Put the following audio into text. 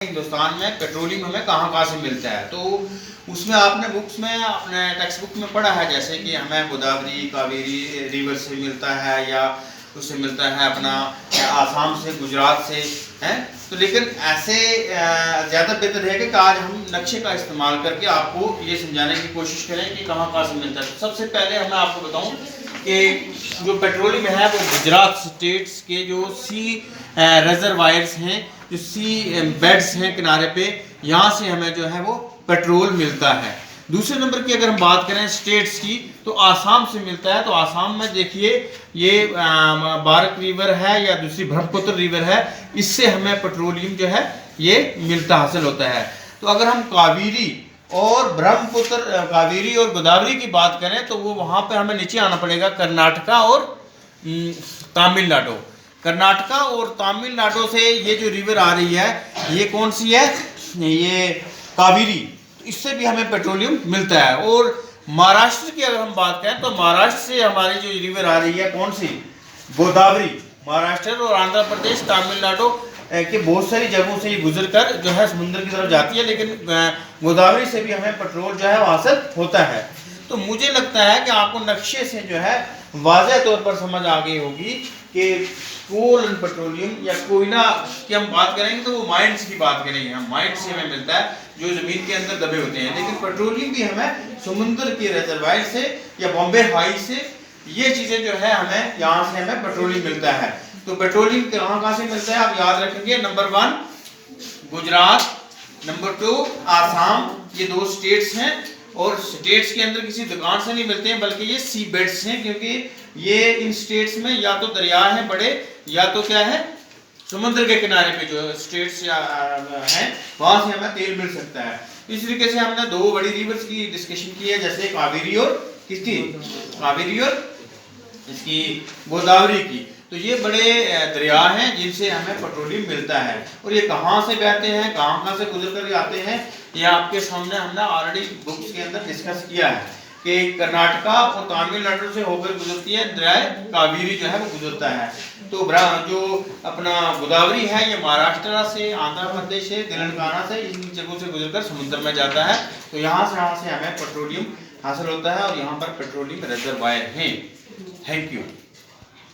हिंदुस्तान में पेट्रोलियम हमें कहाँ कहाँ से मिलता है। तो उसमें आपने बुक्स में अपने टेक्स्ट बुक में पढ़ा है जैसे कि हमें गोदावरी कावेरी रिवर से मिलता है या उससे मिलता है अपना आसाम से गुजरात से हैं। तो लेकिन ऐसे ज़्यादा बेहतर है कि आज हम नक्शे का इस्तेमाल करके आपको ये समझाने की कोशिश करें कि कहाँ कहाँ से मिलता है। तो सबसे पहले मैं आपको बताऊँ कि जो पेट्रोलियम है वो गुजरात स्टेट्स के जो सी रिजर्वायर्स हैं, जो सी बेड्स हैं किनारे पे, यहाँ से हमें जो है वो पेट्रोल मिलता है। दूसरे नंबर की अगर हम बात करें स्टेट्स की तो आसाम से मिलता है। तो आसाम में देखिए ये बारक रिवर है या दूसरी ब्रह्मपुत्र रिवर है, इससे हमें पेट्रोलियम जो है ये मिलता हासिल होता है। तो अगर हम कावेरी और ब्रह्मपुत्र कावेरी और गोदावरी की बात करें तो वो वहाँ पे हमें नीचे आना पड़ेगा, कर्नाटका और तमिलनाडु। कर्नाटका और तमिलनाडु से ये जो रिवर आ रही है ये कौन सी है, ये कावेरी, इससे भी हमें पेट्रोलियम मिलता है। और महाराष्ट्र की अगर हम बात करें तो महाराष्ट्र से हमारी जो रिवर आ रही है कौन सी, गोदावरी। महाराष्ट्र और आंध्र प्रदेश तमिलनाडु के बहुत सारी जगहों से ये गुजर कर जो है समुद्र की तरफ जाती है, लेकिन गोदावरी से भी हमें पेट्रोल जो है हासिल होता है। तो मुझे लगता है कि आपको नक्शे से जो है वाज़ेह तौर पर समझ आ गई होगी कि कोल एंड पेट्रोलियम या कोयला की हम बात करेंगे तो वो माइंस की बात करेंगे, हम माइंस से हमें मिलता है जो जमीन के अंदर दबे होते हैं। लेकिन पेट्रोलियम भी हमें समुद्र के रिजर्वायर से या बॉम्बे हाई से, ये चीज़ें जो है हमें यहाँ से हमें पेट्रोलियम मिलता है। तो पेट्रोलियम कहाँ से मिलता है आप याद रखेंगे, नंबर 1 गुजरात, नंबर 2 आसाम, ये 2 स्टेट्स हैं। और स्टेट्स के अंदर किसी दुकान से नहीं मिलते हैं बल्कि ये सी बेड्स हैं, क्योंकि ये इन स्टेट्स में या तो दरिया हैं बड़े या तो क्या है समुद्र के किनारे पे जो स्टेट्स हैं वहां से हमें तेल मिल सकता है। इस तरीके से हमने 2 बड़ी रिवर्स की डिस्कशन की है, जैसे कावेरी और किसकी, कावेरी और इसकी गोदावरी की। तो ये बड़े दरिया हैं जिनसे हमें पेट्रोलियम मिलता है। और ये कहाँ से बहते हैं, कहाँ से गुजर कर आते हैं, ये आपके सामने हमने ऑलरेडी बुक्स के अंदर डिस्कस किया है कि कर्नाटका और तमिलनाडु से होकर गुजरती है दरिया कावेरी जो है वो गुजरता है। तो जो अपना गोदावरी है ये महाराष्ट्र से, आंध्र प्रदेश से, तेलंगाना से, इन जगहों से गुजरकर समुद्र में जाता है। तो यहाँ से हमें पेट्रोलियम हासिल होता है और यहाँ पर पेट्रोलियम रिजर्वायर हैं। Thank you.